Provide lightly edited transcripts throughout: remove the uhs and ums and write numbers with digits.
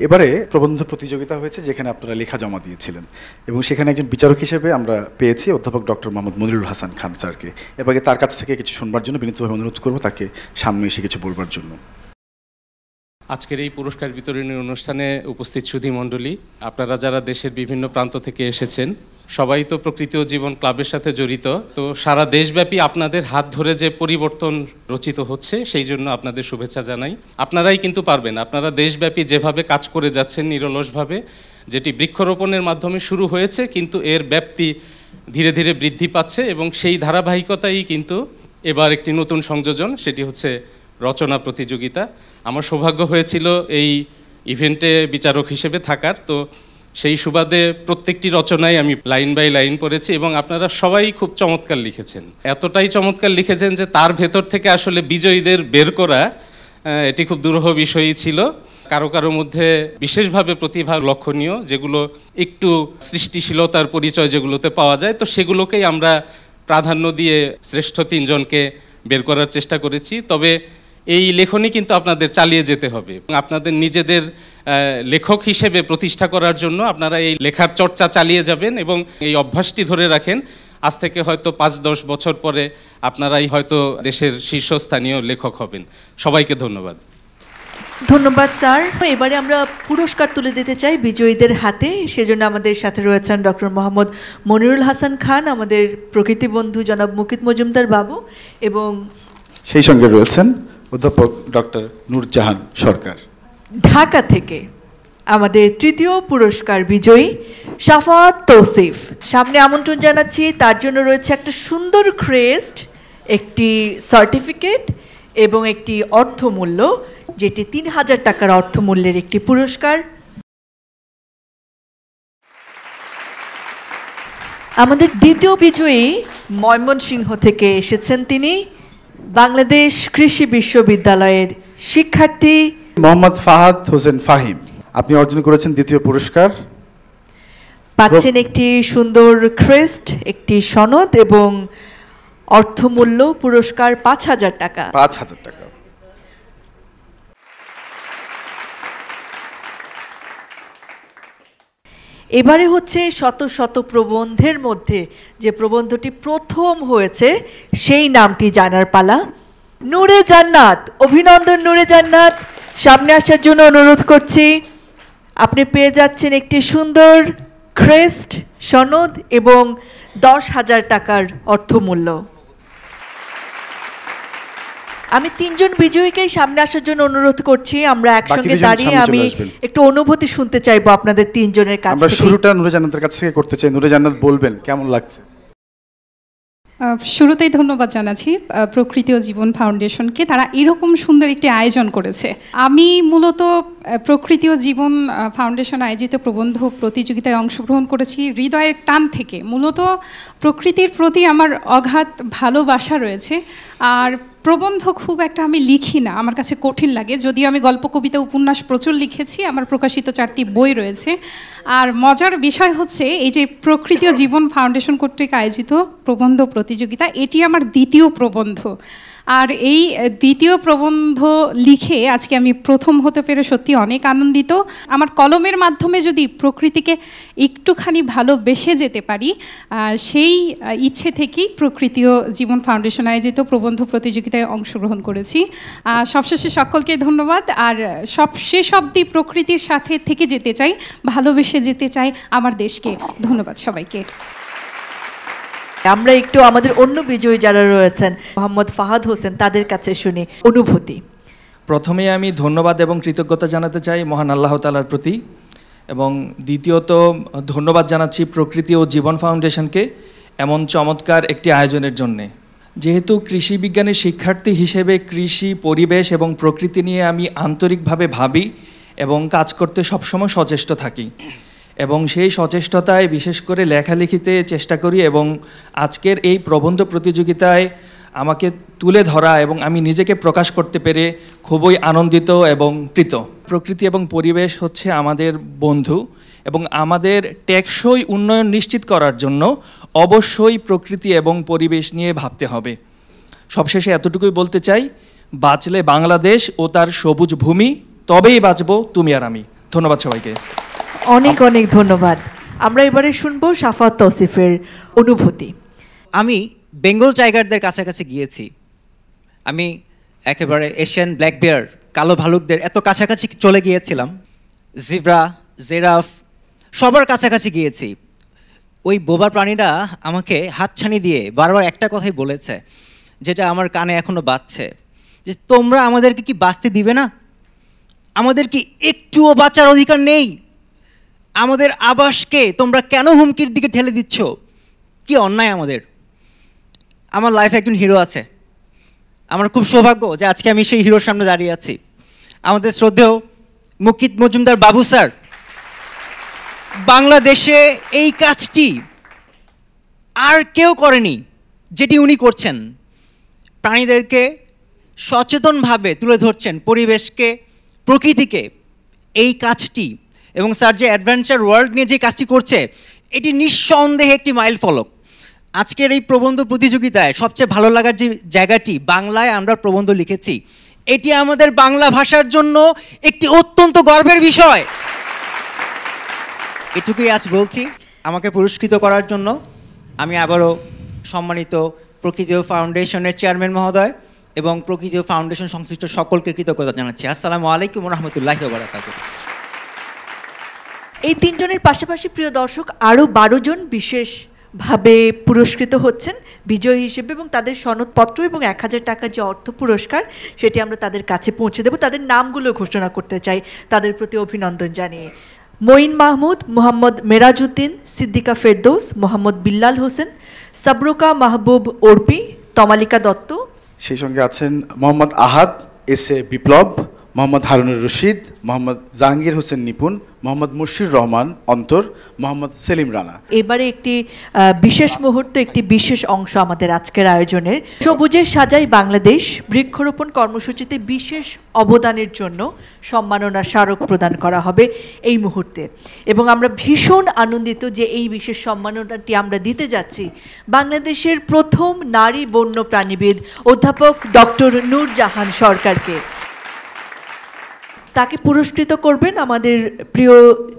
এবারে প্রবন্ধ প্রতিযোগিতা হয়েছে যেখানে আপনারা লেখা জমা দিয়েছিলেন এবং সেখানে একজন বিচারক হিসেবে আমরা পেয়েছি অধ্যাপক ডক্টর মোহাম্মদ মনিরুল হাসান খান স্যারকে। এবারে তার কাছ থেকে কিছু শুনবার জন্য বিনীতভাবে অনুরোধ করব তাকে সামনে এসে কিছু বলবার জন্য। আজকের এই পুরস্কার বিতরণী অনুষ্ঠানে উপস্থিত সুধী মণ্ডলী, আপনারা যারা দেশের বিভিন্ন প্রান্ত থেকে এসেছেন, সবাই তো প্রকৃতি ও জীবন ক্লাবের সাথে জড়িত। তো সারা দেশব্যাপী আপনাদের হাত ধরে যে পরিবর্তন রচিত হচ্ছে সেই জন্য আপনাদের শুভেচ্ছা জানাই। আপনারাই কিন্তু পারবেন। আপনারা দেশব্যাপী যেভাবে কাজ করে যাচ্ছেন নিরলসভাবে, যেটি বৃক্ষরোপণের মাধ্যমে শুরু হয়েছে কিন্তু এর ব্যাপ্তি ধীরে ধীরে বৃদ্ধি পাচ্ছে এবং সেই ধারাবাহিকতাই কিন্তু এবার একটি নতুন সংযোজন, সেটি হচ্ছে রচনা প্রতিযোগিতা। আমার সৌভাগ্য হয়েছিল এই ইভেন্টে বিচারক হিসেবে থাকার, তো সেই সুবাদে প্রত্যেকটি রচনায় আমি লাইন বাই লাইন পড়েছি এবং আপনারা সবাই খুব চমৎকার লিখেছেন। এতটাই চমৎকার লিখেছেন যে তার ভেতর থেকে আসলে বিজয়ীদের বের করা এটি খুব দুরূহ বিষয়ই ছিল। কারো কারো মধ্যে বিশেষভাবে প্রতিভা লক্ষণীয়, যেগুলো একটু সৃষ্টিশীলতার পরিচয় যেগুলোতে পাওয়া যায়, তো সেগুলোকেই আমরা প্রাধান্য দিয়ে শ্রেষ্ঠ 3 জনকে বের করার চেষ্টা করেছি। তবে এই লেখনী কিন্তু আপনাদের চালিয়ে যেতে হবে। আপনাদের নিজেদের লেখক হিসেবে প্রতিষ্ঠা করার জন্য আপনারা এই লেখার চর্চা চালিয়ে যাবেন এবং এই অভ্যাসটি ধরে রাখেন। আজ থেকে হয়তো 5-10 বছর পরে আপনারাই হয়তো দেশের শীর্ষস্থানীয় লেখক হবেন। সবাইকে ধন্যবাদ। ধন্যবাদ স্যার। এবারে আমরা পুরস্কার তুলে দিতে চাই বিজয়ীদের হাতে। সেজন্য আমাদের সাথে রয়েছেন ডক্টর মোহাম্মদ মনিরুল হাসান খান, আমাদের প্রকৃতি বন্ধু জনাব মুকিত মজুমদার বাবু, এবং সেই সঙ্গে রয়েছেন অধ্যাপক ডক্টর নূরজাহান সরকার। ঢাকা থেকে আমাদের 3য় পুরস্কার বিজয়ী শাফাত তৌসিফ। সামনে আমন্ত্রণ জানাচ্ছি। তার জন্য রয়েছে একটা সুন্দর ক্রেস্ট, একটি সার্টিফিকেট এবং একটি অর্থমূল্য, যেটি 3000 টাকার অর্থমূল্যের একটি পুরস্কার। আমাদের 2য় বিজয়ী ময়মনসিংহ থেকে এসেছেন। তিনি বাংলাদেশ কৃষি বিশ্ববিদ্যালয়ের শিক্ষার্থী মোহাম্মদ ফাহাদ হোসেন ফাহিম। আপনি অর্জন করেছেন 2য় পুরস্কার। পাচ্ছেন একটি সুন্দর ক্রেস্ট, একটি সনদ এবং অর্থমূল্য পুরস্কার 5000 টাকা। 5000 টাকা। এবারে হচ্ছে শত শত প্রবন্ধের মধ্যে যে প্রবন্ধটি প্রথম হয়েছে সেই নামটি জানার পালা। নূরে জান্নাত, অভিনন্দন নূরে জান্নাত, সামনে আসার জন্য অনুরোধ করছি। আপনি পেয়ে যাচ্ছেন একটি সুন্দর ক্রেস্ট, সনদ এবং 10,000 টাকার অর্থমূল্য। আমি 3 জন বিজয়ীকেই সামনে আসার জন্য অনুরোধ করছি। আমরা একসঙ্গে দাঁড়িয়ে আমি একটু অনুভূতি শুনতে চাইবো আপনাদের 3 জনের কাছ থেকে। আমরা শুরুটা নূরে জান্নাতের কাছ থেকে করতে চাই। নূরে জান্নাত বলবেন কেমন লাগছে? শুরুতেই ধন্যবাদ জানাচ্ছি প্রকৃতি ও জীবন ফাউন্ডেশনকে, তারা এরকম সুন্দর একটি আয়োজন করেছে। আমি মূলত প্রকৃতি ও জীবন ফাউন্ডেশন আয়োজিত প্রবন্ধ প্রতিযোগিতায় অংশগ্রহণ করেছি হৃদয়ের টান থেকে। মূলত প্রকৃতির প্রতি আমার অগাধ ভালোবাসা রয়েছে। আর প্রবন্ধ খুব একটা আমি লিখি না, আমার কাছে কঠিন লাগে, যদিও আমি গল্প, কবিতা, উপন্যাস প্রচুর লিখেছি। আমার প্রকাশিত 4টি বই রয়েছে। আর মজার বিষয় হচ্ছে এই যে প্রকৃতি ও জীবন ফাউন্ডেশন কর্তৃক আয়োজিত প্রবন্ধ প্রতিযোগিতা, এটি আমার 2য় প্রবন্ধ। আর এই 2য় প্রবন্ধ লিখে আজকে আমি প্রথম হতে পেরে সত্যি অনেক আনন্দিত। আমার কলমের মাধ্যমে যদি প্রকৃতিকে একটুখানি ভালোবেসে যেতে পারি, সেই ইচ্ছে থেকেই প্রকৃতি ও জীবন ফাউন্ডেশন আয়োজিত প্রবন্ধ প্রতিযোগিতায় অংশগ্রহণ করেছি। সবশেষে সকলকে ধন্যবাদ। আর শেষ অবধি প্রকৃতির সাথে থেকে যেতে চাই, ভালোবেসে যেতে চাই আমার দেশকে। ধন্যবাদ সবাইকে। আমরা একটু আমাদের অন্য বিজয়ী যারা রয়েছেন মোহাম্মদ ফাহাদ হোসেন, তাদের কাছে শুনি অনুভূতি। প্রথমে আমি ধন্যবাদ এবং কৃতজ্ঞতা জানাতে চাই মহান আল্লাহ তাআলার প্রতি, এবং দ্বিতীয়ত ধন্যবাদ জানাচ্ছি প্রকৃতি ও জীবন ফাউন্ডেশনকে এমন চমৎকার একটি আয়োজনের জন্যে। যেহেতু কৃষি বিজ্ঞানের শিক্ষার্থী হিসেবে কৃষি, পরিবেশ এবং প্রকৃতি নিয়ে আমি আন্তরিকভাবে ভাবি এবং কাজ করতে সবসময় সচেষ্ট থাকি, এবং সেই সচেষ্টতায় বিশেষ করে লেখালেখিতে চেষ্টা করি। এবং আজকের এই প্রবন্ধ প্রতিযোগিতায় আমাকে তুলে ধরা এবং আমি নিজেকে প্রকাশ করতে পেরে খুবই আনন্দিত এবং প্রীত। প্রকৃতি এবং পরিবেশ হচ্ছে আমাদের বন্ধু, এবং আমাদের টেকসই উন্নয়ন নিশ্চিত করার জন্য অবশ্যই প্রকৃতি এবং পরিবেশ নিয়ে ভাবতে হবে। সবশেষে এতটুকুই বলতে চাই, বাঁচলে বাংলাদেশ ও তার সবুজ ভূমি, তবেই বাঁচব তুমি আর আমি। ধন্যবাদ সবাইকে। অনেক অনেক ধন্যবাদ। আমরা এবারে শুনবো সাফাত তৌসিফের অনুভূতি। আমি বেঙ্গল টাইগারদের কাছাকাছি গিয়েছি, আমি একেবারে এশিয়ান ব্ল্যাক বিয়ার কালো ভালুকদের এত কাছাকাছি চলে গিয়েছিলাম, জিব্রা জেরাফ সবার কাছাকাছি গিয়েছি। ওই বোবা প্রাণীরা আমাকে হাতছানি দিয়ে বারবার একটা কথাই বলেছে, যেটা আমার কানে এখনও বাজছে, যে তোমরা আমাদেরকে কি বাঁচতে দিবে না? আমাদের কি একটুও বাঁচার অধিকার নেই? আমাদের আবাসকে তোমরা কেন হুমকির দিকে ঠেলে দিচ্ছ? কি অন্যায় আমাদের। আমার লাইফে একজন হিরো আছে, আমার খুব সৌভাগ্য যে আজকে আমি সেই হিরোর সামনে দাঁড়িয়ে আছি, আমাদের শ্রদ্ধেয় মুকিত মজুমদার বাবু স্যার। বাংলাদেশে এই কাজটি আর কেউ করেনি যেটি উনি করছেন, প্রাণীদেরকে সচেতনভাবে তুলে ধরছেন, পরিবেশকে, প্রকৃতিকে, এই কাজটি। এবং স্যার যে অ্যাডভেঞ্চার ওয়ার্ল্ড নিয়ে যে কাজটি করছে, এটি নিঃসন্দেহে একটি মাইল ফলক। আজকের এই প্রবন্ধ প্রতিযোগিতায় সবচেয়ে ভালো লাগার যে জায়গাটি, বাংলায় আমরা প্রবন্ধ লিখেছি, এটি আমাদের বাংলা ভাষার জন্য একটি অত্যন্ত গর্বের বিষয়। এটুকুই আজ বলছি। আমাকে পুরস্কৃত করার জন্য আমি আবারও সম্মানিত প্রকৃতি ফাউন্ডেশনের চেয়ারম্যান মহোদয় এবং প্রকৃতি ফাউন্ডেশন সংশ্লিষ্ট সকলকে কৃতজ্ঞতা জানাচ্ছি। আসসালামু আলাইকুম রহমতুল্লাহি ওয়া বারাকাতুহু। এই তিনজনের পাশাপাশি প্রিয় দর্শক আরও 12 জন বিশেষভাবে পুরস্কৃত হচ্ছেন বিজয়ী হিসেবে, এবং তাদের সনদপত্র এবং 1000 টাকা যে অর্থ পুরস্কার সেটি আমরা তাদের কাছে পৌঁছে দেব। তাদের নামগুলো ঘোষণা করতে চাই তাদের প্রতি অভিনন্দন জানিয়ে। মঈন মাহমুদ, মোহাম্মদ মেরাজউদ্দিন, সিদ্দিকা ফেরদৌস, মোহাম্মদ বিল্লাল হোসেন, সাবরুকা মাহবুব ওরপি, তমালিকা দত্ত। সেই সঙ্গে আছেন মোহাম্মদ আহাদ, এস এ বিপ্লব, মোহাম্মদ হারুনুর রশিদ, মোহাম্মদ জাহাঙ্গীর হোসেন নিপুণ, মোহাম্মদ মুর্শির রহমান অন্তর, মোহাম্মদ সেলিম রানা। এবারে একটি বিশেষ মুহূর্ত, একটি বিশেষ অংশ আমাদের আজকের আয়োজনের। সবুজের সাজাই বাংলাদেশ বৃক্ষরোপণ কর্মসূচিতে বিশেষ অবদানের জন্য সম্মাননা স্মারক প্রদান করা হবে এই মুহূর্তে, এবং আমরা ভীষণ আনন্দিত যে এই বিশেষ সম্মাননাটি আমরা দিতে যাচ্ছি বাংলাদেশের প্রথম নারী বন্য প্রাণীবিদ অধ্যাপক ডক্টর নূরজাহান সরকারকে। তাকে পুরস্কৃত করবেন আমাদের প্রিয়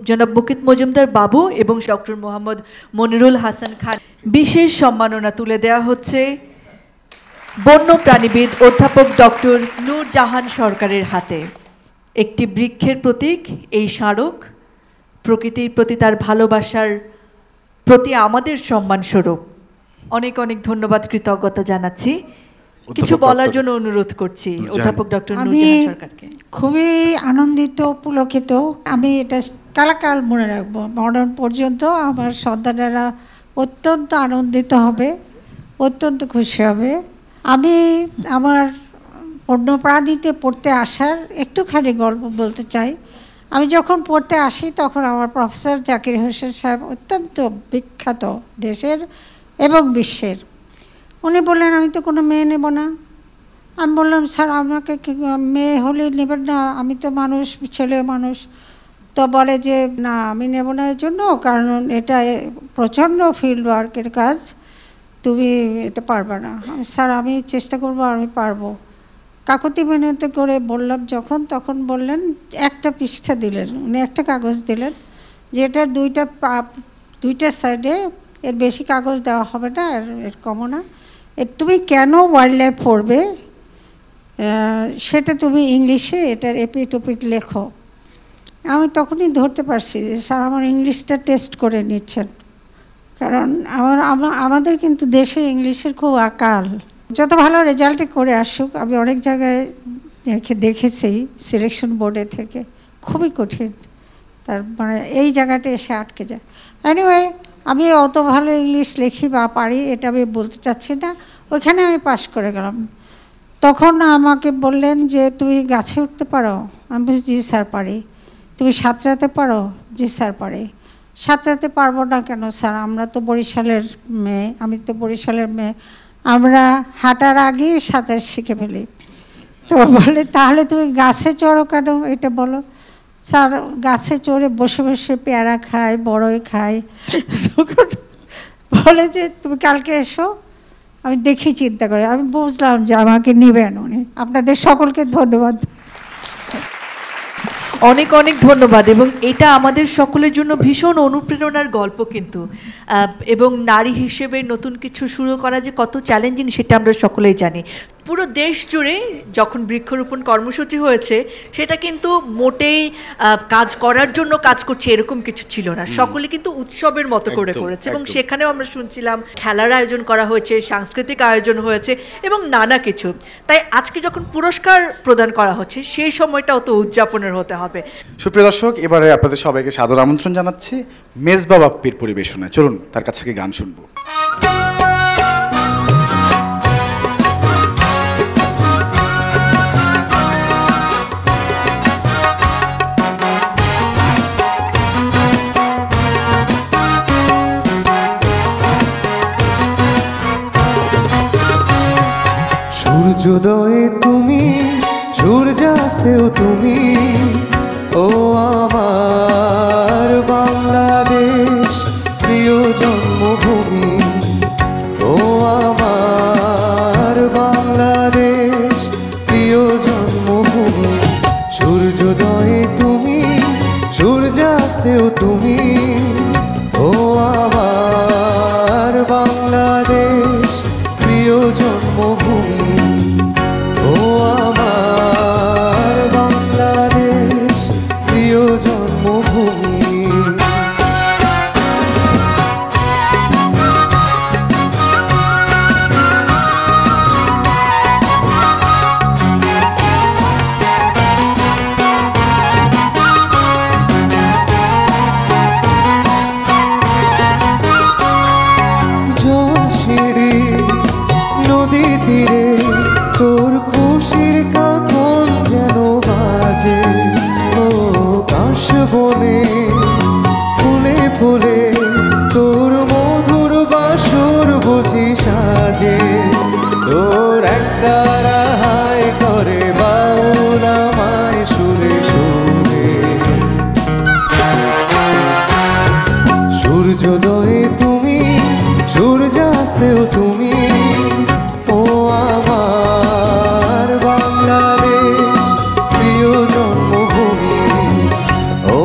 জনাব মুকিত মজুমদার বাবু এবং ডক্টর মোহাম্মদ মনিরুল হাসান খান। বিশেষ সম্মাননা তুলে দেওয়া হচ্ছে বন্য প্রাণীবিদ অধ্যাপক ডক্টর নূরজাহান সরকারের হাতে। একটি বৃক্ষের প্রতীক এই স্মারক, প্রকৃতির প্রতি তার ভালোবাসার প্রতি আমাদের সম্মানস্বরূপ। অনেক অনেক ধন্যবাদ, কৃতজ্ঞতা জানাচ্ছি। কিছু বলার জন্য অনুরোধ করছি অধ্যাপক ডক্টর নূরজাহান সরকারকে। খুবই আনন্দিত, পুলকিত। আমি এটা কালাকাল মনে রাখবো, মরণ পর্যন্ত আমার সন্তানেরা অত্যন্ত আনন্দিত হবে, অত্যন্ত খুশি হবে। আমি আমার বন্যপ্রাণীতে পড়তে আসার একটুখানি গল্প বলতে চাই। আমি যখন পড়তে আসি তখন আমার প্রফেসর জাকির হোসেন সাহেব, অত্যন্ত বিখ্যাত দেশের এবং বিশ্বের, উনি বললেন আমি তো কোনো মেয়ে নেব না। আমি বললাম স্যার আমাকে কি মেয়ে হলে নেবেন না, আমি তো মানুষ, ছেলে মানুষ। তো বলে যে না আমি নেব না এর জন্য, কারণ এটা প্রচণ্ড ফিল্ড ওয়ার্কের কাজ, তুমি এটা পারবে না। স্যার আমি চেষ্টা করবো, আমি পারবো। কাকুতি মিনতি করে বললাম যখন, তখন বললেন একটা পৃষ্ঠা দিলেন, উনি একটা কাগজ দিলেন যে এটার দুইটা সাইডে, এর বেশি কাগজ দেওয়া হবে না, এর কমও না। তুমি কেন ওয়াইল্ড লাইফ পড়বে সেটা তুমি ইংলিশে এটার এপিট ওপিট লেখো। আমি তখনই ধরতে পারছি যে স্যার আমার ইংলিশটা টেস্ট করে নিচ্ছেন, কারণ আমাদের কিন্তু দেশে ইংলিশের খুব আকাল। যত ভালো রেজাল্টে করে আসুক, আমি অনেক জায়গায় দেখেছি সিলেকশন বোর্ডে থেকে খুবই কঠিন, তার মানে এই জায়গাটা এসে আটকে যায়। এনিওয়ে আমি অত ভালো ইংলিশ লিখি বা পারি এটা আমি বলতে চাচ্ছি না, ওইখানে আমি পাশ করে গেলাম। তখন আমাকে বললেন যে তুমি গাছে উঠতে পারো? আমি বলছি জি স্যার পারি। তুমি সাঁতরাতে পারো? জি স্যার পারি। সাঁতরাতে পারবো না কেন স্যার, আমরা তো বরিশালের মেয়ে, আমি তো বরিশালের মেয়ে, আমরা হাঁটার আগেই সাঁতার শিখে ফেলি। তো বলে তাহলে তুমি গাছে চড়ো কেন এটা বলো। স্যার গাছে চড়ে বসে বসে পেয়ারা খায়, বড়ই খায়। বলে যে তুমি কালকে এসো, আমি দেখি চিন্তা করে। আমি বুঝলাম যে আমাকে নেবেন উনি। আপনাদের সকলকে ধন্যবাদ। অনেক অনেক ধন্যবাদ। এবং এটা আমাদের সকলের জন্য ভীষণ অনুপ্রেরণার গল্প কিন্তু, এবং নারী হিসেবে নতুন কিছু শুরু করা যে কত চ্যালেঞ্জিং সেটা আমরা সকলেই জানি। পুরো দেশ জুড়ে যখন বৃক্ষরোপণ কর্মসূচি হয়েছে সেটা কিন্তু মোটেই কাজ করার জন্য কাজ করছে এরকম কিছু ছিল না, সকলে কিন্তু উৎসবের মতো করে করেছে। এবং সেখানেও আমরা শুনছিলাম খেলার আয়োজন করা হয়েছে, সাংস্কৃতিক আয়োজন হয়েছে এবং নানা কিছু। তাই আজকে যখন পুরস্কার প্রদান করা হচ্ছে সেই সময়টাও তো উদযাপনের হতে হবে। সুপ্রিয় দর্শক, এবারে আপনাদের সবাইকে সাদর আমন্ত্রণ জানাচ্ছি মেজবা বাপ্পির পরিবেশনায়। চলুন তার কাছ থেকে গান শুনবো। সূর্যোদয়ে তুমি, সূর্যাস্তেও তুমি, ও আমার বাংলাদেশ প্রিয় জন্মভূমি, ও আমার বাংলাদেশ প্রিয় জন্মভূমি। সূর্যোদয়ে তুমি, সূর্যাস্তেও তুমি, ও আমার বাংলাদেশ প্রিয় জন্মভূমি, ও আমার বাংলাদেশ প্রিয় জন্মভূমি। জল ছিঁড়ে নদী তীরে তোর খুশির কাকন যেন বাজে, ও কাশ বনে ফুলে ফুলে তোর মধুর বাসর বুঝি সাজে, তোর একটা রাহাই করে বাউল আমায় সুরে সুরে। সূর্যোদয়ে তুমি, সূর্যাস্তেও তুমি, ও আমার বাংলাদেশ প্রিয় জন্মভূমি, ও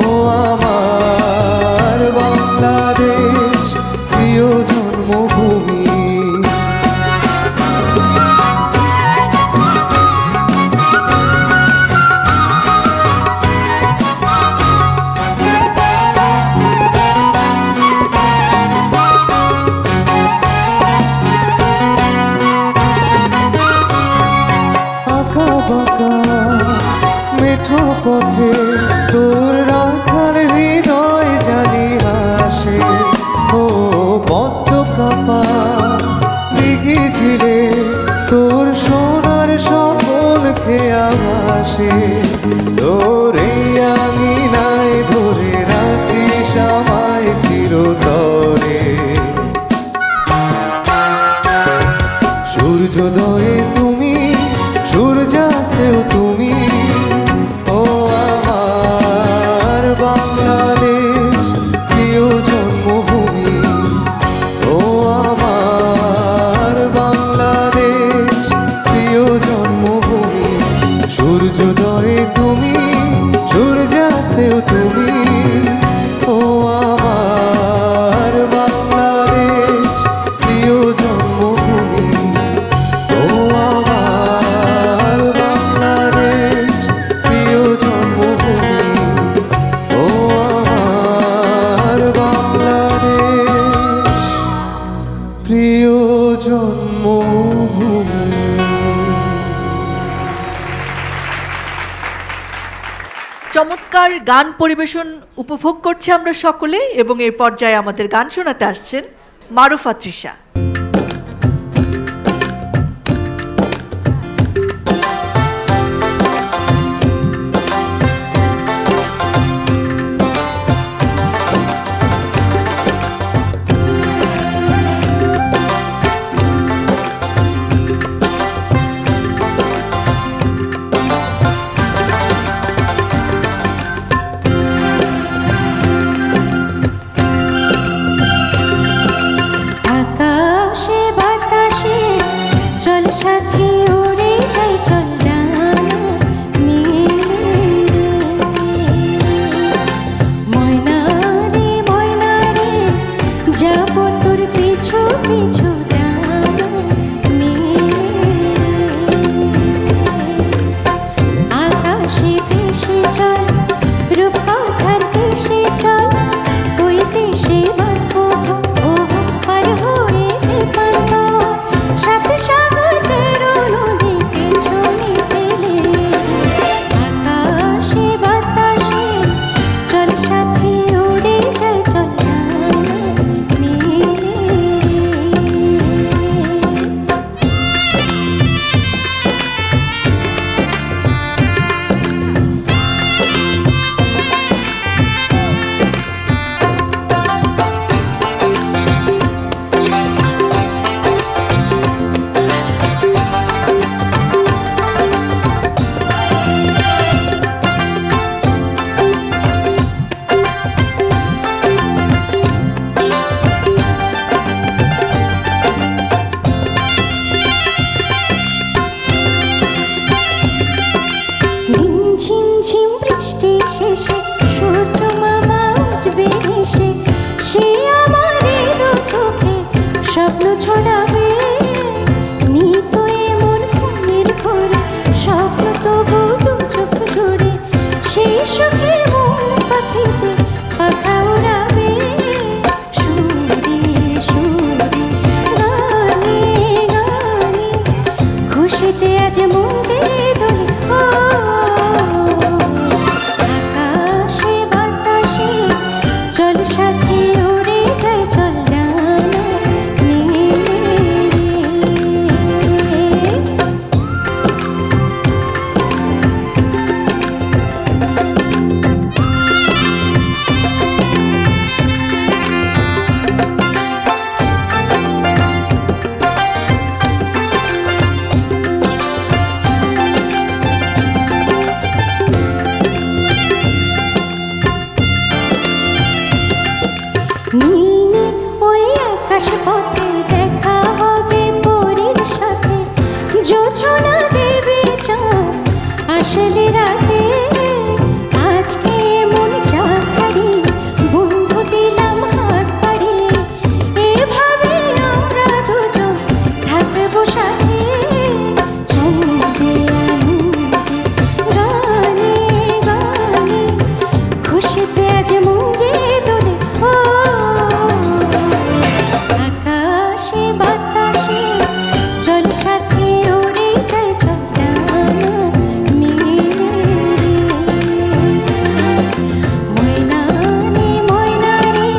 আমার বাংলাদেশ প্রিয় জন্মভূমি। আঁকা বাঁকা মেঠো পথে তোর রাখার হৃদয় জানি হাসে, ও পদ্ম কাপা দিঘি ঝিরে তোর সোনার স্বপন খেয়া ভাসে, তোর এই আঙিনায় ধরে রাখিস আমায় চিরতরে। সূর্যোদয়ে তুমি, সূর্যাস্তেও তুমি, ও আমার বাংলাদেশ প্রিয় জন্মভূমি, ও আমার বাংলাদেশ প্রিয় জন্মভূমি। সূর্যোদয়ে তুমি, সূর্যাস্তেও তুমি, ও আমার বাংলাদেশ প্রিয় জন্মভূমি, ও আমার বাংলাদেশ প্রিয় জন্মভূমি, ও আমার বাংলাদেশ প্রিয় জন্মভূমি। চমৎকার গান পরিবেশন উপভোগ করছি আমরা সকলে, এবং এই পর্যায়ে আমাদের গান শোনাতে আসছেন মারুফা তৃষা। আকাশ ভিজে পাখা উড়াবে সুরে সুরে গানে গানে খুশিতে আজ মন যে দোলে ও আকাশে বাতাসে চল সাথে উড়ে যায় চল ডানা নীলে নীল ওই আকাশ পথে দেখা হবে পরীর সাথে জোছনা দেবে চাঁদ আসলে রাতে আজকে মন চাকরি বন্ধু দিলাম হাত বাড়িয়ে এভাবে আমরা দুজন থাকবো সাথে চলবে গানে গানে খুশিতে আজ মন যে দোলে ও আকাশে বাতাসে চল সাথে উড়ে যায় চল ডানা মিলে ময়না রে ময়না রে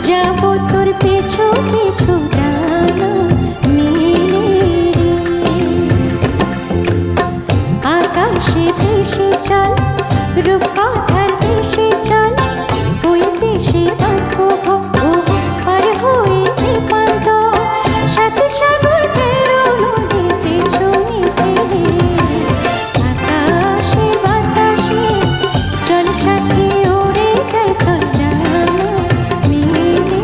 যাবো তোর পিছু পিছু ডানা মিলে আকাশে ভেসে চল রূপকথার দেশে চল ওই দেশে বাঁধবো গো পার হইতে পান্ত সাথে সাগর তেরো নদী পেছনে ফেলে আকাশে বাতাসে চল সাথে উড়ে যায় চল ডানা মিলে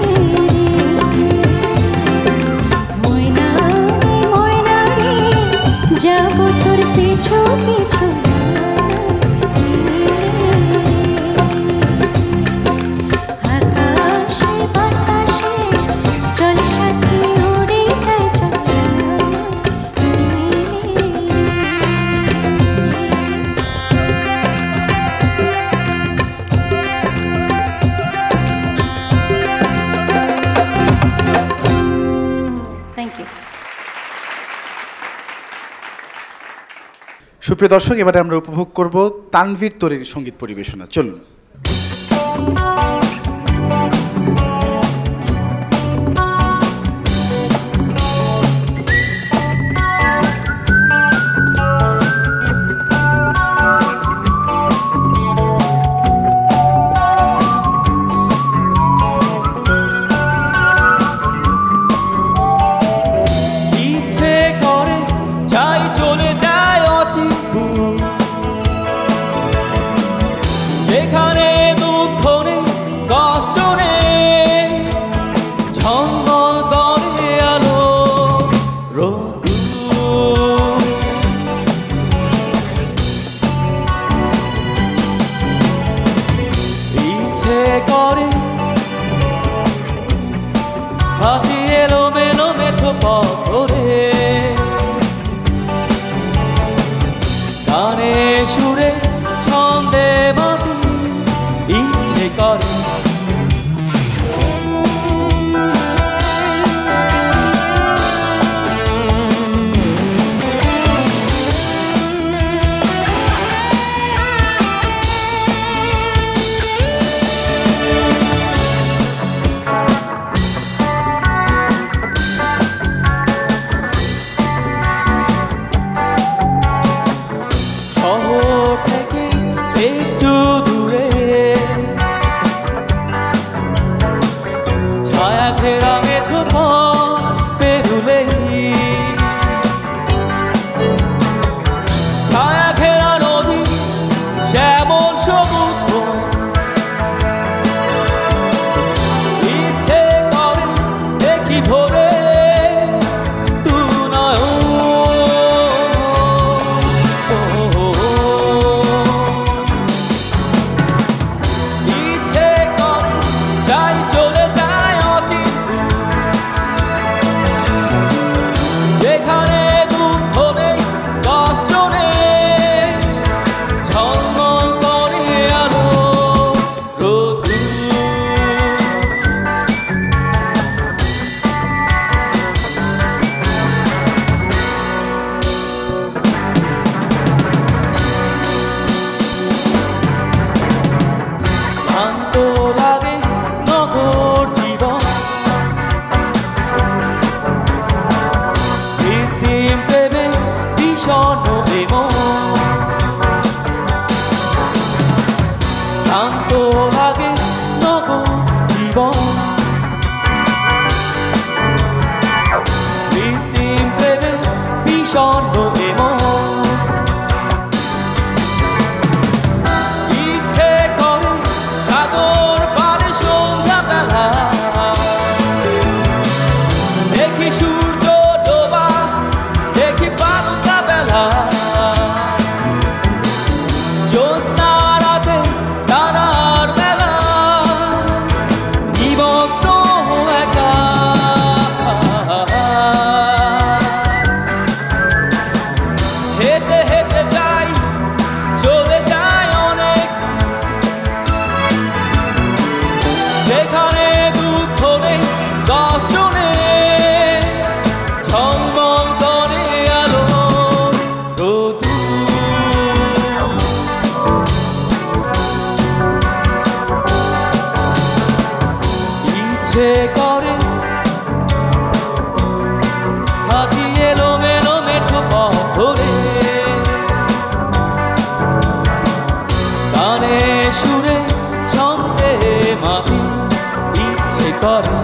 ময়না রে যাবো তোর পিছু পিছু আকাশে বাতাসে চল সাথে উড়ে যায় চল থ্যাংক ইউ সুপ্রিয় দর্শক, এবারে আমরা উপভোগ করব তানভীর তরির সঙ্গীত পরিবেশনা। চলুন। ইচ্ছে করে যাই চলে যায় অচিন যেখানে লাগে নগর জীবন কৃত্রিম প্রেমে বিষণ্ণ এমন ইচ্ছে করে সাগর পারে সন্ধ্যাবেলা দেখি সূর্য ডোবা দেখি বালুকা বেলা জ্যোৎস্না রাতে তারার মেলা নিমগ্ন একা হেঁটে হেঁটে যাই চলে যায় অনেক যেখানে দুঃখ নেই কষ্ট নেই ঝলমল করে আলো ইচ্ছে করে হাতি এলো মেলো মেঠো পথ ধরে গানে সুরে ছন্দে মাতি ইচ্ছে করে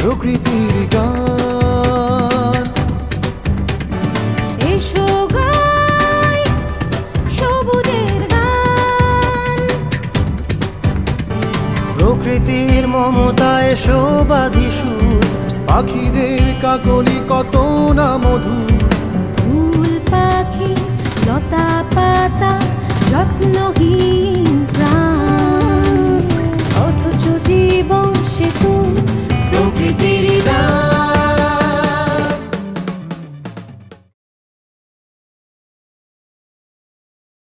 প্রকৃতির গান এসো গাই সবুজের গান প্রকৃতির মমতায় শোবাধি সুর পাখিদের কাকলি কত না মধুর ফুল পাখি লতা পাতা